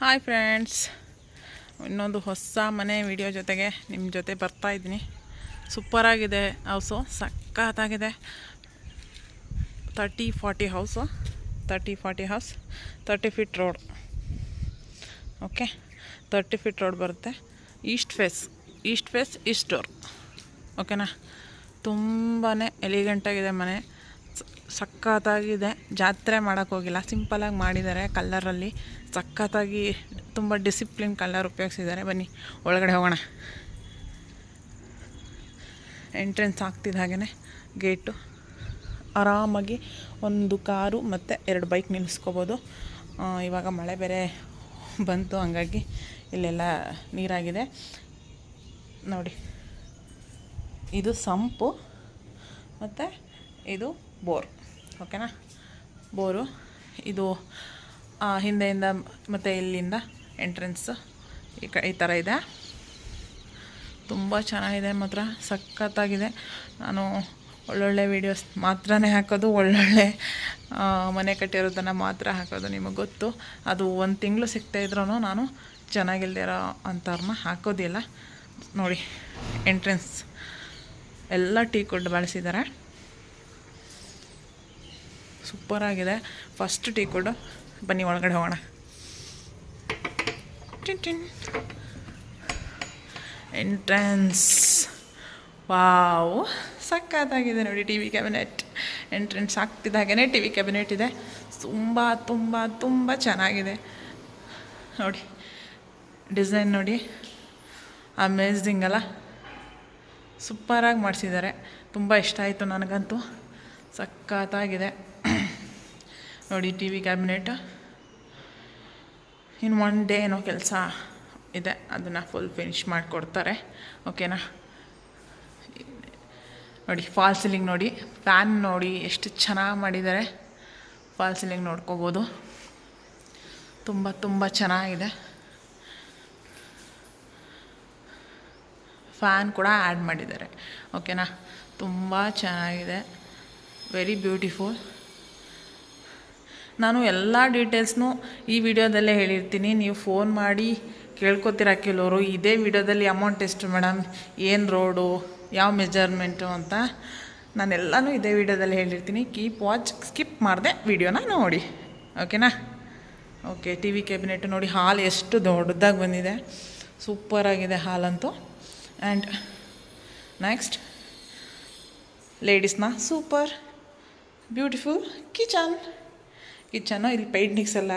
Hi friends, ಇನ್ನೊಂದು ಹೊಸ ಮನೆ ವಿಡಿಯೋ ಜೊತೆಗೆ ನಿಮ್ಮ ಜೊತೆ ಬರ್ತಾಯಿದ್ದೀನಿ. ಸೂಪರಾಗಿದೆ ಹೌಸು, ಸಕ್ಕತ್ತಾಗಿದೆ. 30-40 house, 30-40 house, 30 feet road. Okay, 30 feet road ಬರುತ್ತೆ. East face east door. ಓಕೆನಾ, ತುಂಬಾ ಎಲಿಗೆಂಟಾಗಿದೆ ಮನೆ, ಸಕ್ಕತ್ತಾಗಿದೆ. ಜಾತ್ರೆ ಮಾಡೋಕ್ಕೋಗಿಲ್ಲ, ಸಿಂಪಲಾಗಿ ಮಾಡಿದ್ದಾರೆ. ಕಲ್ಲರಲ್ಲಿ ಸಕ್ಕತ್ತಾಗಿ ತುಂಬ ಡಿಸಿಪ್ಲಿನ್ ಕಲರ್ ಉಪಯೋಗಿಸಿದ್ದಾರೆ. ಬನ್ನಿ ಒಳಗಡೆ ಹೋಗೋಣ. ಎಂಟ್ರೆನ್ಸ್ ಆಗ್ತಿದ್ದ ಹಾಗೆ ಗೇಟು, ಆರಾಮಾಗಿ ಒಂದು ಕಾರು ಮತ್ತು 2 ಬೈಕ್ ನಿಲ್ಲಿಸ್ಕೋಬೋದು. ಇವಾಗ ಮಳೆ ಬೇರೆ ಬಂತು, ಹಂಗಾಗಿ ಇಲ್ಲೆಲ್ಲ ನೀರಾಗಿದೆ ನೋಡಿ. ಇದು ಸಂಪು ಮತ್ತು ಇದು ಬೋರ್. ಓಕೆನಾ, ಬೋರು ಇದು ಹಿಂದೆಯಿಂದ ಮತ್ತು ಇಲ್ಲಿಂದ ಎಂಟ್ರೆನ್ಸ್ ಈ ಥರ ಇದೆ. ತುಂಬ ಚೆನ್ನಾಗಿದೆ, ಮಾತ್ರ ಸಖತ್ತಾಗಿದೆ. ನಾನು ಒಳ್ಳೊಳ್ಳೆ ವೀಡಿಯೋಸ್ ಮಾತ್ರನೇ ಹಾಕೋದು, ಒಳ್ಳೊಳ್ಳೆ ಮನೆ ಕಟ್ಟಿರೋದನ್ನು ಮಾತ್ರ ಹಾಕೋದು. ನಿಮಗೆ ಗೊತ್ತು, ಅದು 1 ತಿಂಗಳು ಸಿಗ್ತಾಯಿದ್ರೂ ನಾನು ಚೆನ್ನಾಗಿಲ್ದಿರೋ ಅಂಥವ್ರನ್ನ ಹಾಕೋದಿಲ್ಲ. ನೋಡಿ ಎಂಟ್ರೆನ್ಸ್ ಎಲ್ಲ ಟೀಕ್ ಬಳಸಿದ್ದಾರೆ, ಸೂಪರಾಗಿದೆ. First teak wood. ಬನ್ನಿ ಒಳಗಡೆ ಹೋಗೋಣ. ಎಂಟ್ರೆನ್ಸ್ ವಾವ್, ಸಕ್ಕತ್ತಾಗಿದೆ ನೋಡಿ. ಟಿ ವಿ ಕ್ಯಾಬಿನೆಟ್ ಎಂಟ್ರೆನ್ಸ್ ಆಗ್ತಿದ್ದ ಹಾಗೆ ಟಿ ವಿ ಕ್ಯಾಬಿನೆಟ್ ಇದೆ. ತುಂಬ ತುಂಬ ತುಂಬ ಚೆನ್ನಾಗಿದೆ ನೋಡಿ. ಡಿಸೈನ್ ನೋಡಿ, ಅಮೇಝಿಂಗ್ ಅಲ್ಲ, ಸೂಪರಾಗಿ ಮಾಡಿಸಿದ್ದಾರೆ. ತುಂಬ ಇಷ್ಟ ಆಯಿತು ನನಗಂತೂ, ಸಕ್ಕತ್ತಾಗಿದೆ ನೋಡಿ. ಟಿ ವಿ ಕ್ಯಾಬಿನೆಟ್ ಇನ್ನು 1 ಡೇ ಏನೋ ಕೆಲಸ ಇದೆ, ಅದನ್ನು ಫುಲ್ ಫಿನಿಷ್ ಮಾಡಿಕೊಡ್ತಾರೆ. ಓಕೆನಾ, ನೋಡಿ ಫಾಲ್ ಸೀಲಿಂಗ್ ನೋಡಿ, ಫ್ಯಾನ್ ನೋಡಿ ಎಷ್ಟು ಚೆನ್ನಾಗಿ ಮಾಡಿದ್ದಾರೆ. ಫಾಲ್ ಸೀಲಿಂಗ್ ನೋಡ್ಕೋಬೋದು, ತುಂಬ ತುಂಬ ಚೆನ್ನಾಗಿದೆ. ಫ್ಯಾನ್ ಕೂಡ ಆ್ಯಡ್ ಮಾಡಿದ್ದಾರೆ. ಓಕೆನಾ, ತುಂಬ ಚೆನ್ನಾಗಿದೆ, ವೆರಿ ಬ್ಯೂಟಿಫುಲ್. ನಾನು ಎಲ್ಲ ಡೀಟೇಲ್ಸ್ನೂ ಈ ವಿಡಿಯೋದಲ್ಲೇ ಹೇಳಿರ್ತೀನಿ. ನೀವು ಫೋನ್ ಮಾಡಿ ಕೇಳ್ಕೊತೀರ ಕೆಲವರು, ಇದೇ ವಿಡಿಯೋದಲ್ಲಿ ಅಮೌಂಟ್ ಎಷ್ಟು ಮೇಡಮ್, ಏನು ರೋಡು, ಯಾವ ಮೆಜರ್ಮೆಂಟು ಅಂತ. ನಾನೆಲ್ಲನೂ ಇದೇ ವಿಡಿಯೋದಲ್ಲಿ ಹೇಳಿರ್ತೀನಿ. ಕೀಪ್ ವಾಚ್, ಸ್ಕಿಪ್ ಮಾಡಿದೆ ವಿಡಿಯೋನ ನೋಡಿ. ಓಕೆನಾ. ಓಕೆ, ಟಿ ವಿ ಕ್ಯಾಬಿನೆಟ್ ನೋಡಿ. ಹಾಲ್ ಎಷ್ಟು ದೊಡ್ಡದಾಗಿ ಬಂದಿದೆ, ಸೂಪರಾಗಿದೆ ಹಾಲಂತೂ. ಆ್ಯಂಡ್ ನೆಕ್ಸ್ಟ್ ಲೇಡೀಸ್ನ ಸೂಪರ್ ಬ್ಯೂಟಿಫುಲ್ ಕಿಚನ್ನು. ಇಲ್ಲಿ ಪೇಂಟಿಂಗ್ಸ್ ಎಲ್ಲ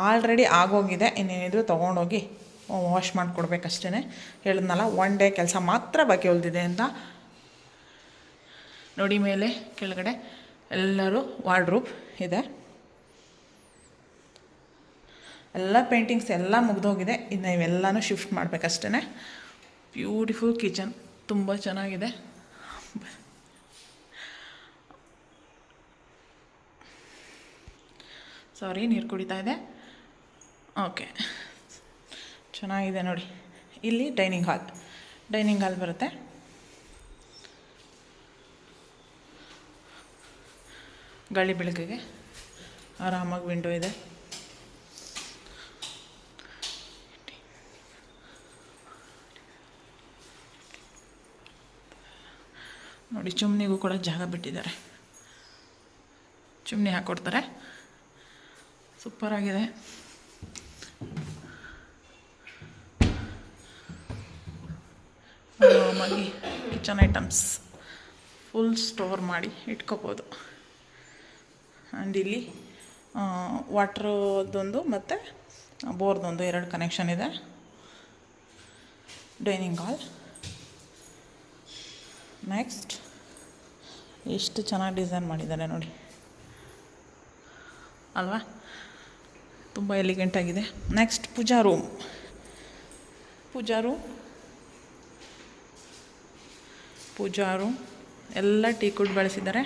ಆಲ್ರೆಡಿ ಆಗೋಗಿದೆ, ಇನ್ನೇನಿದ್ರು ತೊಗೊಂಡೋಗಿ ವಾಶ್ ಮಾಡಿಕೊಡ್ಬೇಕಷ್ಟೇ. ಹೇಳಿದ್ನಲ್ಲ 1 ಡೇ ಕೆಲಸ ಮಾತ್ರ ಬಾಕಿ ಉಳಿದಿದೆ ಅಂತ. ನೋಡಿ ಮೇಲೆ ಕೆಳಗಡೆ ಎಲ್ಲರೂ ವಾರ್ಡ್ರೋಬ್ ಇದೆ. ಎಲ್ಲ ಪೇಂಟಿಂಗ್ಸ್ ಎಲ್ಲ ಮುಗಿದೋಗಿದೆ, ಇನ್ನು ಇವೆಲ್ಲನೂ ಶಿಫ್ಟ್ ಮಾಡಬೇಕಷ್ಟೇ. ಬ್ಯೂಟಿಫುಲ್ ಕಿಚನ್, ತುಂಬ ಚೆನ್ನಾಗಿದೆ. ಸಾರಿ, ನೀರು ಕುಡಿತಾ ಇದೆ. ಓಕೆ, ಚೆನ್ನಾಗಿದೆ ನೋಡಿ. ಇಲ್ಲಿ ಡೈನಿಂಗ್ ಹಾಲ್ ಬರುತ್ತೆ. ಗಾಳಿ ಬೆಳಕಿಗೆ ಆರಾಮಾಗಿ ವಿಂಡೋ ಇದೆ. ನೋಡಿ, ಚಿಮ್ನಿಗೂ ಕೂಡ ಜಾಗ ಬಿಟ್ಟಿದ್ದಾರೆ, ಚಿಮ್ನಿ ಹಾಕ್ಕೊಡ್ತಾರೆ. ಸೂಪರಾಗಿದೆ. ಆರಾಮಾಗಿ ಕಿಚನ್ ಐಟಮ್ಸ್ ಫುಲ್ ಸ್ಟೋರ್ ಮಾಡಿ ಇಟ್ಕೋಬೋದು. ಆ್ಯಂಡ್ ಇಲ್ಲಿ ವಾಟ್ರದೊಂದು ಮತ್ತು ಬೋರ್ದೊಂದು 2 ಕನೆಕ್ಷನ್ ಇದೆ. Dining hall. ನೆಕ್ಸ್ಟ್ ಎಷ್ಟು ಚೆನ್ನಾಗಿ ಡಿಸೈನ್ ಮಾಡಿದ್ದಾರೆ ನೋಡಿ ಅಲ್ವಾ, ತುಂಬ ಎಲಿಗೆಂಟಾಗಿದೆ. ನೆಕ್ಸ್ಟ್ ಪೂಜಾ ರೂಮ್ ಎಲ್ಲ ಟೀಕ್ ವುಡ್ ಬಳಸಿದ್ದಾರೆ.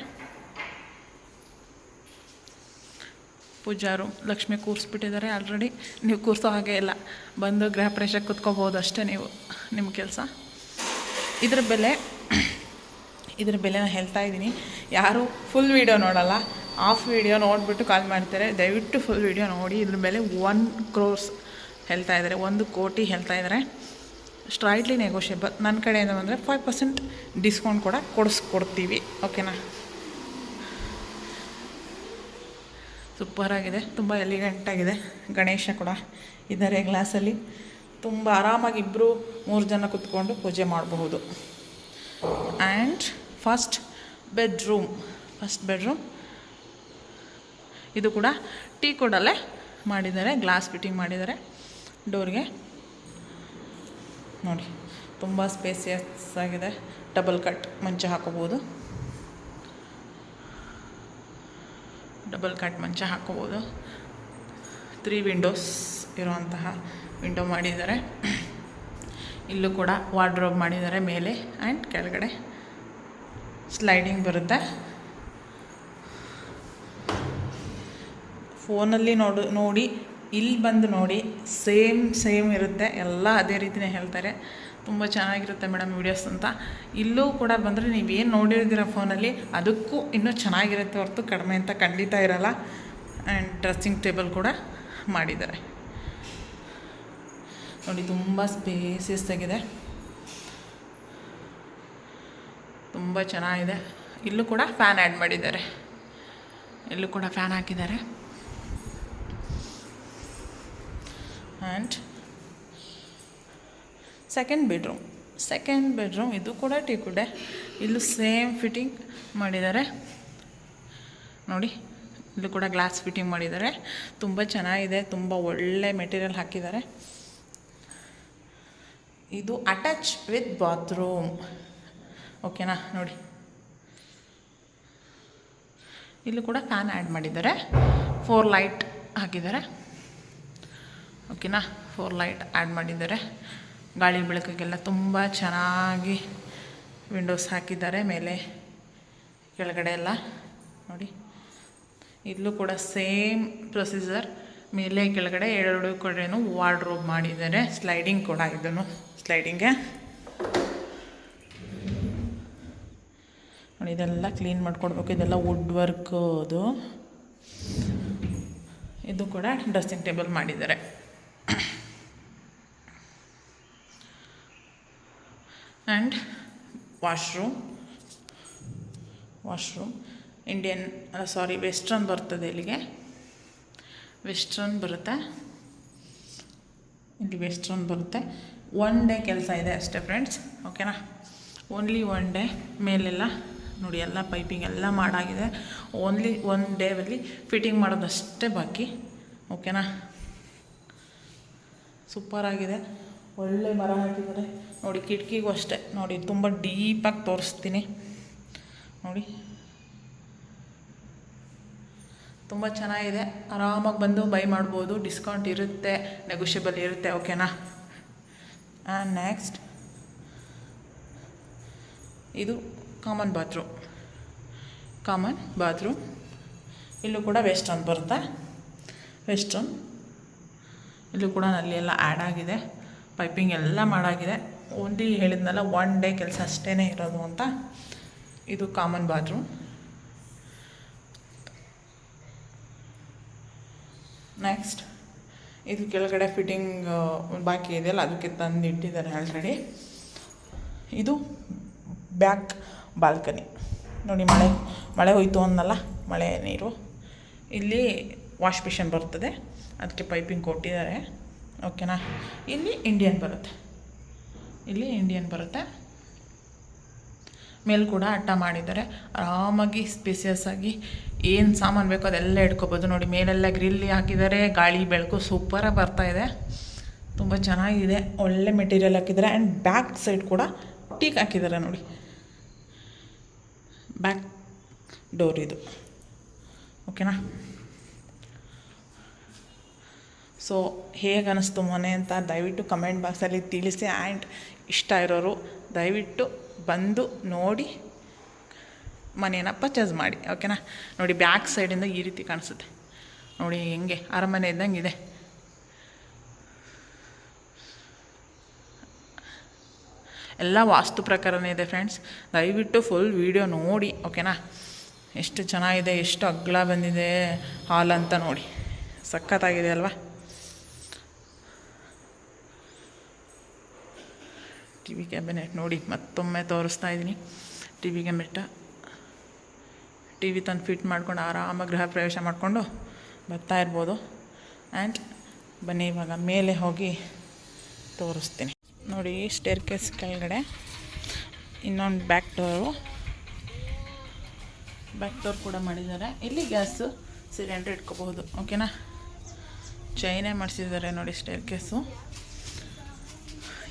ಪೂಜಾ ರೂಮ್ ಲಕ್ಷ್ಮಿ ಕೂರಿಸ್ಬಿಟ್ಟಿದ್ದಾರೆ ಆಲ್ರೆಡಿ. ನೀವು ಕೂರಿಸೋ ಹಾಗೆ ಇಲ್ಲ, ಬಂದು ಗೃಹ ಪ್ರವೇಶ ಕೂತ್ಕೋಬೋದು ಅಷ್ಟೇ ನಿಮ್ಮ ಕೆಲಸ. ಇದ್ರ ಬೆಲೆನ ಹೇಳ್ತಾ ಇದ್ದೀನಿ. ಯಾರು ಫುಲ್ ವೀಡಿಯೋ ನೋಡಲ್ಲ, ಹಾಫ್ ವೀಡಿಯೋ ನೋಡಿಬಿಟ್ಟು ಕಾಲ್ ಮಾಡ್ತಾರೆ. ದಯವಿಟ್ಟು ಫುಲ್ ವೀಡಿಯೋ ನೋಡಿ. ಇದ್ರ ಬೆಲೆ 1 crore ಹೇಳ್ತಾ ಇದ್ದಾರೆ, 1,00,00,000 ಹೇಳ್ತಾ ಇದ್ದಾರೆ. Straightly negotiable. ನನ್ನ ಕಡೆಯಿಂದ ಬಂದರೆ 5% ಡಿಸ್ಕೌಂಟ್ ಕೂಡ ಕೊಡ್ತೀವಿ. ಓಕೆನಾ. ಸೂಪರಾಗಿದೆ, ತುಂಬ ಎಲಿಗೆಂಟಾಗಿದೆ. ಗಣೇಶ ಕೂಡ ಇದ್ದಾರೆ ಗ್ಲಾಸಲ್ಲಿ. ತುಂಬ ಆರಾಮಾಗಿ 2-3 ಜನ ಕೂತ್ಕೊಂಡು ಪೂಜೆ ಮಾಡಬಹುದು. ಆ್ಯಂಡ್ ಫಸ್ಟ್ ಬೆಡ್ರೂಮ್ ಇದು ಕೂಡ ಟೀ ಕೋಡಲ್ಲೇ ಮಾಡಿದ್ದಾರೆ. ಗ್ಲಾಸ್ ಫಿಟ್ಟಿಂಗ್ ಮಾಡಿದ್ದಾರೆ ಡೋರ್ಗೆ. ನೋಡಿ, ತುಂಬ ಸ್ಪೇಸಿಯಸ್ ಆಗಿದೆ. ಡಬಲ್ ಕಟ್ ಮಂಚ ಹಾಕೋಬೋದು. 3 ವಿಂಡೋಸ್ ಇರುವಂತಹ ವಿಂಡೋ ಮಾಡಿದ್ದಾರೆ. ಇಲ್ಲೂ ಕೂಡ ವಾರ್ಡ್ರೋಬ್ ಮಾಡಿದ್ದಾರೆ ಮೇಲೆ ಆ್ಯಂಡ್ ಕೆಳಗಡೆ ಸ್ಲೈಡಿಂಗ್ ಬರುತ್ತೆ. ಫೋನಲ್ಲಿ ನೋಡಿ ಇಲ್ಲಿ ಬಂದು ನೋಡಿ, ಸೇಮ್ ಇರುತ್ತೆ. ಎಲ್ಲ ಅದೇ ರೀತಿಯೇ ಹೇಳ್ತಾರೆ. ತುಂಬ ಚೆನ್ನಾಗಿರುತ್ತೆ ಮೇಡಮ್ ವೀಡಿಯೋಸ್ ಅಂತ. ಇಲ್ಲೂ ಕೂಡ ಬಂದರೆ ನೀವೇನು ನೋಡಿರ್ತೀರ ಫೋನಲ್ಲಿ ಅದಕ್ಕೂ ಇನ್ನೂ ಚೆನ್ನಾಗಿರುತ್ತೆ ಹೊರತು ಕಡಿಮೆ ಅಂತ ಖಂಡಿತ ಇರಲ್ಲ. ಆ್ಯಂಡ್ ಡ್ರೆಸ್ಸಿಂಗ್ ಟೇಬಲ್ ಕೂಡ ಮಾಡಿದ್ದಾರೆ ನೋಡಿ. ತುಂಬ ಸ್ಪೇಸಿಯಸ್ ಆಗಿದೆ, ತುಂಬ ಚೆನ್ನಾಗಿದೆ. ಇಲ್ಲೂ ಕೂಡ ಫ್ಯಾನ್ ಆ್ಯಡ್ ಮಾಡಿದ್ದಾರೆ. ಇಲ್ಲೂ ಕೂಡ ಫ್ಯಾನ್ ಹಾಕಿದ್ದಾರೆ. ಆ್ಯಂಡ್ ಸೆಕೆಂಡ್ ಬೆಡ್ರೂಮ್ ಇದು ಕೂಡ ಟೀಕುಡೆ. ಇಲ್ಲೂ ಸೇಮ್ ಫಿಟ್ಟಿಂಗ್ ಮಾಡಿದ್ದಾರೆ ನೋಡಿ. ಇಲ್ಲೂ ಕೂಡ ಗ್ಲಾಸ್ ಫಿಟ್ಟಿಂಗ್ ಮಾಡಿದ್ದಾರೆ. ತುಂಬ ಚೆನ್ನಾಗಿದೆ, ತುಂಬ ಒಳ್ಳೆ ಮೆಟೀರಿಯಲ್ ಹಾಕಿದ್ದಾರೆ. ಇದು ಅಟ್ಯಾಚ್ ವಿತ್ ಬಾತ್ರೂಮ್. ಓಕೆನಾ. ನೋಡಿ, ಇಲ್ಲೂ ಕೂಡ ಫ್ಯಾನ್ ಆ್ಯಡ್ ಮಾಡಿದ್ದಾರೆ. 4 ಲೈಟ್ ಹಾಕಿದ್ದಾರೆ. ಓಕೆನಾ. 4 ಲೈಟ್ ಆ್ಯಡ್ ಮಾಡಿದ್ದಾರೆ. ಗಾಳಿ ಬೆಳಕಿಗೆಲ್ಲ ತುಂಬ ಚೆನ್ನಾಗಿ ವಿಂಡೋಸ್ ಹಾಕಿದ್ದಾರೆ ಮೇಲೆ ಕೆಳಗಡೆ ಎಲ್ಲ ನೋಡಿ. ಇಲ್ಲೂ ಕೂಡ ಸೇಮ್ ಪ್ರೊಸೀಜರ್, ಮೇಲೆ ಕೆಳಗಡೆ 2 ಕಡೆಯೂ ವಾರ್ಡ್ರೋಬ್ ಮಾಡಿದ್ದಾರೆ. ಸ್ಲೈಡಿಂಗ್ ಕೂಡ ಇದನ್ನು ಸ್ಲೈಡಿಂಗ್ಗೆ ನೋಡಿ. ಇದೆಲ್ಲ ಕ್ಲೀನ್ ಮಾಡ್ಕೊಡ್ಬೇಕು. ಇದೆಲ್ಲ ವುಡ್ ವರ್ಕ್. ಇದು ಕೂಡ ಡ್ರೆಸ್ಸಿಂಗ್ ಟೇಬಲ್ ಮಾಡಿದ್ದಾರೆ. ಆ್ಯಂಡ್ ವಾಶ್ರೂಮ್ ವೆಸ್ಟ್ರನ್ ಬರ್ತದೆ. ಇಲ್ಲಿಗೆ ವೆಸ್ಟ್ರನ್ ಬರುತ್ತೆ. ಇಲ್ಲಿ ವೆಸ್ಟ್ರನ್ ಬರುತ್ತೆ. 1 ಡೇ ಕೆಲಸ ಇದೆ ಅಷ್ಟೇ ಫ್ರೆಂಡ್ಸ್. ಓಕೆನಾ. Only 1 day. ಮೇಲೆಲ್ಲ ನೋಡಿ, ಎಲ್ಲ ಪೈಪಿಂಗ್ ಎಲ್ಲ ಮಾಡಾಗಿದೆ. ಓನ್ಲಿ 1 ಡೇವಲ್ಲಿ ಫಿಟ್ಟಿಂಗ್ ಮಾಡೋದಷ್ಟೇ ಬಾಕಿ. ಓಕೆನಾ. ಸೂಪರಾಗಿದೆ. ಒಳ್ಳೆ ಮರ ಹಾಕಿದ್ದಾರೆ ನೋಡಿ. ಕಿಟಕಿಗೂ ಅಷ್ಟೇ ನೋಡಿ, ತುಂಬ ಡೀಪಾಗಿ ತೋರಿಸ್ತೀನಿ ನೋಡಿ. ತುಂಬ ಚೆನ್ನಾಗಿದೆ. ಆರಾಮಾಗಿ ಬಂದು ಬೈ ಮಾಡ್ಬೋದು. ಡಿಸ್ಕೌಂಟ್ ಇರುತ್ತೆ, ನೆಗೋಷಿಯಬಲ್ ಇರುತ್ತೆ. ಓಕೆನಾ. ಆ್ಯಂಡ್ ನೆಕ್ಸ್ಟ್ ಇದು ಕಾಮನ್ ಬಾತ್ರೂಮ್. ಇಲ್ಲೂ ಕೂಡ ವೆಸ್ಟರ್ನ್ ಬರುತ್ತೆ. ಇಲ್ಲೂ ಕೂಡ ನಲ್ಲಿ ಎಲ್ಲ ಆ್ಯಡ್ ಆಗಿದೆ. ಪೈಪಿಂಗ್ ಎಲ್ಲ ಮಾಡಾಗಿದೆ. ಓನ್ಲಿ ಹೇಳಿದ್ನಲ್ಲ 1 ಡೇ ಕೆಲಸ ಅಷ್ಟೇ ಇರೋದು ಅಂತ. ಇದು ಕಾಮನ್ ಬಾತ್ರೂಮ್. ನೆಕ್ಸ್ಟ್ ಇದು ಕೆಳಗಡೆ ಫಿಟ್ಟಿಂಗ್ ಬಾಕಿ ಇದೆಯಲ್ಲ, ಅದಕ್ಕೆ ತಂದು ಇಟ್ಟಿದ್ದಾರೆ ಆಲ್ರೆಡಿ. ಇದು ಬ್ಯಾಕ್ ಬಾಲ್ಕನಿ ನೋಡಿ. ಮಳೆ ಹೋಯ್ತು ಅನ್ನಲ್ಲ, ಮಳೆ ನೀರು. ಇಲ್ಲಿ ವಾಶ್ ಬೇಷನ್ ಬರ್ತದೆ, ಅದಕ್ಕೆ ಪೈಪಿಂಗ್ ಕೊಟ್ಟಿದ್ದಾರೆ. ಓಕೆನಾ. ಇಲ್ಲಿ ಇಂಡಿಯನ್ ಬರುತ್ತೆ. ಮೇಲೆ ಕೂಡ ಅಟ್ಟ ಮಾಡಿದ್ದಾರೆ. ಆರಾಮಾಗಿ ಸ್ಪೇಸಿಯಸ್ ಆಗಿ ಏನು ಸಾಮಾನು ಬೇಕೋ ಅದೆಲ್ಲ ಇಟ್ಕೋಬೋದು ನೋಡಿ. ಮೇಲೆಲ್ಲ ಗ್ರಿಲ್ ಹಾಕಿದ್ದಾರೆ. ಗಾಳಿ ಬೆಳಕು ಸೂಪರಾಗಿ ಬರ್ತಾಯಿದೆ. ತುಂಬ ಚೆನ್ನಾಗಿದೆ. ಒಳ್ಳೆ ಮೆಟೀರಿಯಲ್ ಹಾಕಿದ್ದಾರೆ. ಆ್ಯಂಡ್ ಬ್ಯಾಕ್ ಸೈಡ್ ಕೂಡ ಟೀಕ್ ಹಾಕಿದ್ದಾರೆ ನೋಡಿ. ಬ್ಯಾಕ್ ಡೋರ್ ಇದು. ಓಕೆನಾ. ಸೊ ಹೇಗೆ ಅನ್ನಿಸ್ತು ಮನೆ ಅಂತ ದಯವಿಟ್ಟು ಕಮೆಂಟ್ ಬಾಕ್ಸಲ್ಲಿ ತಿಳಿಸಿ. ಆ್ಯಂಡ್ ಇಷ್ಟ ಇರೋರು ದಯವಿಟ್ಟು ಬಂದು ನೋಡಿ ಮನೇನ ಪರ್ಚೇಸ್ ಮಾಡಿ. ಓಕೆನಾ. ನೋಡಿ, ಬ್ಯಾಕ್ ಸೈಡಿಂದ ಈ ರೀತಿ ಕಾಣಿಸುತ್ತೆ ನೋಡಿ. ಹೆಂಗೆ ಅರಮನೆ ಇದ್ದಂಗೆ ಇದೆ. ಎಲ್ಲ ವಾಸ್ತು ಪ್ರಕಾರನೇ ಇದೆ ಫ್ರೆಂಡ್ಸ್. ದಯವಿಟ್ಟು ಫುಲ್ ವಿಡಿಯೋ ನೋಡಿ. ಓಕೆನಾ. ಎಷ್ಟು ಚೆನ್ನಾಗಿದೆ, ಎಷ್ಟು ಅಗಲ ಬಂದಿದೆ ಹಾಲ್ ಅಂತ ನೋಡಿ. ಸಖತ್ತಾಗಿದೆ ಅಲ್ವಾ. ಟಿ ವಿ ಕ್ಯಾಬಿನೆಟ್ ನೋಡಿ ಮತ್ತೊಮ್ಮೆ ತೋರಿಸ್ತಾ ಇದ್ದೀನಿ. T V cabinet T V ತಂದು ಫಿಟ್ ಮಾಡ್ಕೊಂಡು ಆರಾಮಾಗಿ ಗೃಹ ಪ್ರವೇಶ ಮಾಡಿಕೊಂಡು ಬರ್ತಾ ಇರ್ಬೋದು. ಆ್ಯಂಡ್ ಬನ್ನಿ ಇವಾಗ ಮೇಲೆ ಹೋಗಿ ತೋರಿಸ್ತೀನಿ. ನೋಡಿ ಸ್ಟೇರ್ ಕೇಸ್ ಕೆಳಗಡೆ ಇನ್ನೊಂದು ಬ್ಯಾಕ್ ಡೋರ್ ಕೂಡ ಮಾಡಿದ್ದಾರೆ. ಇಲ್ಲಿ ಗ್ಯಾಸು ಸಿಲಿಂಡ್ರ್ ಇಟ್ಕೋಬಹುದು. ಓಕೆನಾ, ಚೈನೇ ಮಾಡಿಸಿದ್ದಾರೆ ನೋಡಿ ಸ್ಟೇರ್ ಕೇಸು.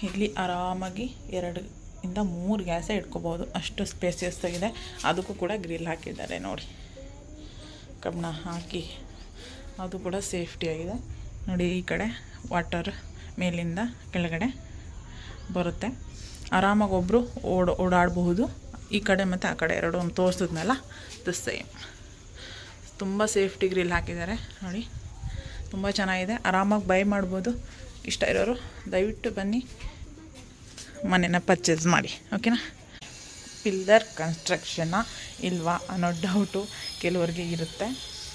ಇಲ್ಲಿ ಆರಾಮಾಗಿ 2-3 ಗ್ಯಾಸೇ ಇಟ್ಕೋಬೋದು, ಅಷ್ಟು ಸ್ಪೇಸಿಯಸ್ ಆಗಿದೆ. ಅದಕ್ಕೂ ಕೂಡ ಗ್ರಿಲ್ ಹಾಕಿದ್ದಾರೆ ನೋಡಿ, ಕಬ್ಬಣ ಹಾಕಿ, ಅದು ಕೂಡ ಸೇಫ್ಟಿಯಾಗಿದೆ ನೋಡಿ. ಈ ಕಡೆ ವಾಟರ್ ಮೇಲಿಂದ ಕೆಳಗಡೆ ಬರುತ್ತೆ, ಆರಾಮಾಗಿ ಒಬ್ಬರು ಓಡಾಡಬಹುದು. ಈ ಕಡೆ ಮತ್ತು ಆ ಕಡೆ ಎರಡು ಒಂದು ತೋರಿಸಿದ್ನಲ್ಲ, ದ ಸೇಮ್. ತುಂಬ ಸೇಫ್ಟಿ ಗ್ರಿಲ್ ಹಾಕಿದ್ದಾರೆ ನೋಡಿ, ತುಂಬ ಚೆನ್ನಾಗಿದೆ. ಆರಾಮಾಗಿ ಬೈ ಮಾಡ್ಬೋದು. ಇಷ್ಟ ಇರೋರು ದಯವಿಟ್ಟು ಬನ್ನಿ, ಮನೆನ ಪರ್ಚೇಸ್ ಮಾಡಿ. ಓಕೆನಾ. ಪಿಲ್ಲರ್ ಕನ್ಸ್ಟ್ರಕ್ಷನ್ನ ಇಲ್ವಾ ಅನ್ನೋ ಡೌಟು ಕೆಲವರಿಗೆ ಇರುತ್ತೆ,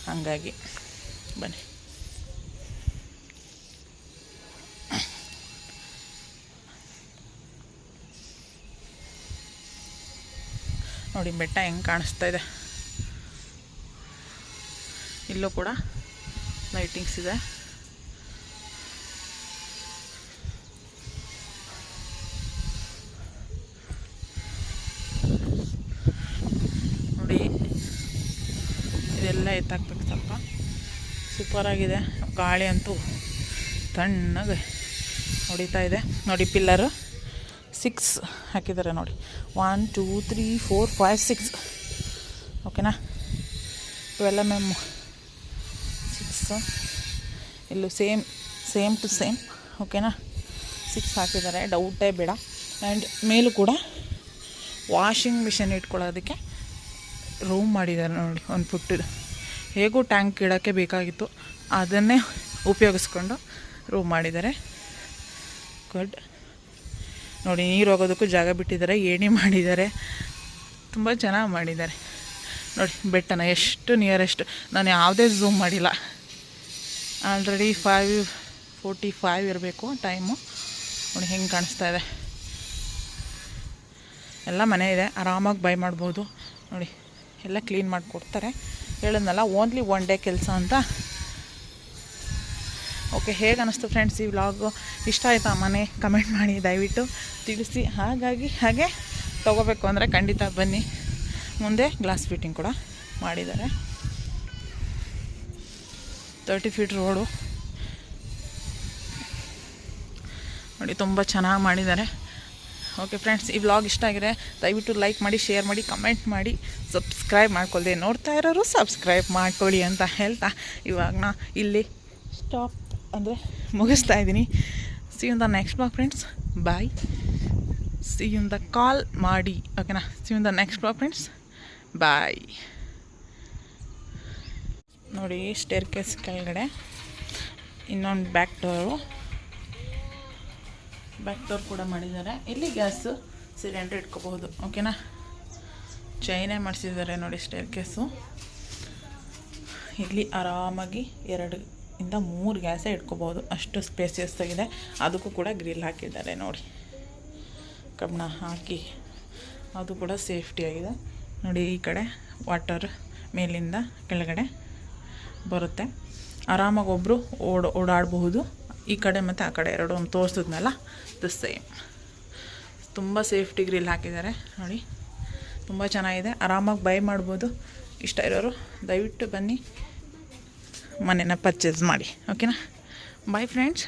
ಹಾಗಾಗಿ ಬನ್ನಿ. ನೋಡಿ ಬೆಟ್ಟ ಹೆಂಗೆ ಕಾಣಿಸ್ತಾ ಇದೆ. ಇಲ್ಲೂ ಕೂಡ ಲೈಟಿಂಗ್ಸ್ ಇದೆ. ನೋಡಿ ಇದೆಲ್ಲ ಎತ್ತಾಕ್ಬೇಕು ಸ್ವಲ್ಪ. ಸೂಪರಾಗಿದೆ. ಗಾಳಿ ಅಂತೂ ತಣ್ಣಗೆ ಹೊಡಿತಾ ಇದೆ ನೋಡಿ. ಪಿಲ್ಲರು 6 ಹಾಕಿದ್ದಾರೆ ನೋಡಿ. 1 2 3 4 5 6. ಓಕೆನಾ. 12 mm 6. ಇಲ್ಲೂ ಸೇಮ್ ಟು ಸೇಮ್. ಓಕೆನಾ, 6 ಹಾಕಿದ್ದಾರೆ, ಡೌಟೇ ಬೇಡ. ಆ್ಯಂಡ್ ಮೇಲೂ ಕೂಡ ವಾಷಿಂಗ್ ಮಿಷಿನ್ ಇಟ್ಕೊಳ್ಳೋದಕ್ಕೆ ರೂಮ್ ಮಾಡಿದ್ದಾರೆ ನೋಡಿ. ಒಂದು ಪುಟ್ಟದು ಹೇಗೂ ಟ್ಯಾಂಕ್ ಇಡೋಕ್ಕೆ ಬೇಕಾಗಿತ್ತು, ಅದನ್ನೇ ಉಪಯೋಗಿಸ್ಕೊಂಡು ರೂಮ್ ಮಾಡಿದ್ದಾರೆ. ಗುಡ್. ನೋಡಿ ನೀರು ಹೋಗೋದಕ್ಕೂ ಜಾಗ ಬಿಟ್ಟಿದ್ದಾರೆ, ಏಣಿ ಮಾಡಿದ್ದಾರೆ, ತುಂಬ ಚೆನ್ನಾಗಿ ಮಾಡಿದ್ದಾರೆ ನೋಡಿ. ಬೆಟ್ಟನ ಎಷ್ಟು ನಿಯರೆಸ್ಟ್, ನಾನು ಯಾವುದೇ ಝೂಮ್ ಮಾಡಿಲ್ಲ. ಆಲ್ರೆಡಿ 5:45 ಇರಬೇಕು ಟೈಮು. ನೋಡಿ ಹೆಂಗೆ ಕಾಣಿಸ್ತಾ ಇದೆ. ಎಲ್ಲ ಮನೆ ಇದೆ, ಆರಾಮಾಗಿ ಬೈ ಮಾಡ್ಬೋದು ನೋಡಿ. ಎಲ್ಲ ಕ್ಲೀನ್ ಮಾಡಿಕೊಡ್ತಾರೆ. ಹೇಳಿದ್ನಲ್ಲ, ಓನ್ಲಿ 1 ಡೇ ಕೆಲಸ ಅಂತ. ಓಕೆ, ಹೇಗೆ ಅನ್ನಿಸ್ತು ಫ್ರೆಂಡ್ಸ್ ಈ ವ್ಲಾಗು? ಇಷ್ಟ ಆಯಿತಾ ಮನೆ? ಕಮೆಂಟ್ ಮಾಡಿ ದಯವಿಟ್ಟು ತಿಳಿಸಿ. ಹಾಗೆ ತೊಗೋಬೇಕು ಅಂದರೆ ಖಂಡಿತ ಬನ್ನಿ. ಮುಂದೆ ಗ್ಲಾಸ್ ಫಿಟ್ಟಿಂಗ್ ಕೂಡ ಮಾಡಿದ್ದಾರೆ. 30 ಫೀಟ್ ರೋಡು ನೋಡಿ, ತುಂಬ ಚೆನ್ನಾಗಿ ಮಾಡಿದ್ದಾರೆ. ಓಕೆ ಫ್ರೆಂಡ್ಸ್, ಈ ವ್ಲಾಗ್ ಇಷ್ಟ ಆಗಿದೆ ದಯವಿಟ್ಟು ಲೈಕ್ ಮಾಡಿ, ಶೇರ್ ಮಾಡಿ, ಕಮೆಂಟ್ ಮಾಡಿ, ಸಬ್ಸ್ಕ್ರೈಬ್ ಮಾಡ್ಕೊಳ್ದೆ ನೋಡ್ತಾ ಇರೋರು ಸಬ್ಸ್ಕ್ರೈಬ್ ಮಾಡ್ಕೊಳ್ಳಿ ಅಂತ ಹೇಳ್ತಾ ಇವಾಗ ನಾ ಇಲ್ಲಿ ಸ್ಟಾಪ್ ಅಂದರೆ ಮುಗಿಸ್ತಾ ಇದ್ದೀನಿ. See you in the next vlog friends. Bye. See you in the call ಮಾಡಿ. ಓಕೆನಾ. See you in the next vlog friends. Bye. ನೋಡಿ ಸ್ಟೇರ್ ಕೇಸ್ ಕೆಳಗಡೆ ಇನ್ನೊಂದು ಬ್ಯಾಕ್ ಡೋರ್ ಕೂಡ ಮಾಡಿದ್ದಾರೆ. ಇಲ್ಲಿ ಗ್ಯಾಸು ಸಿಲಿಂಡ್ರ್ ಇಟ್ಕೋಬಹುದು. ಓಕೆನಾ, ಚೈನೇ ಮಾಡಿಸಿದ್ದಾರೆ ನೋಡಿ ಸ್ಟೇರ್ ಕೇಸು. ಇಲ್ಲಿ ಆರಾಮಾಗಿ 2-3 ಗ್ಯಾಸೇ ಇಟ್ಕೋಬೋದು, ಅಷ್ಟು ಸ್ಪೇಸಿಯಸ್ ಆಗಿದೆ. ಅದಕ್ಕೂ ಕೂಡ ಗ್ರಿಲ್ ಹಾಕಿದ್ದಾರೆ ನೋಡಿ, ಕಬ್ಬಣ ಹಾಕಿ, ಅದು ಕೂಡ ಸೇಫ್ಟಿಯಾಗಿದೆ ನೋಡಿ. ಈ ಕಡೆ ವಾಟರ್ ಮೇಲಿಂದ ಕೆಳಗಡೆ ಬರುತ್ತೆ, ಆರಾಮಾಗಿ ಒಬ್ಬರು ಓಡಾಡಬಹುದು. ಈ ಕಡೆ ಮತ್ತು ಆ ಕಡೆ ಎರಡು ಒಂದು ತೋರಿಸಿದ್ನಲ್ಲ, ದ ಸೇಮ್. ತುಂಬ ಸೇಫ್ಟಿ ಗ್ರಿಲ್ ಹಾಕಿದ್ದಾರೆ ನೋಡಿ, ತುಂಬ ಚೆನ್ನಾಗಿದೆ. ಆರಾಮಾಗಿ ಬೈ ಮಾಡ್ಬೋದು. ಇಷ್ಟ ಇರೋರು ದಯವಿಟ್ಟು ಬನ್ನಿ, ಮನೆನ ಪರ್ಚೇಸ್ ಮಾಡಿ. ಓಕೆನಾ. Bye friends.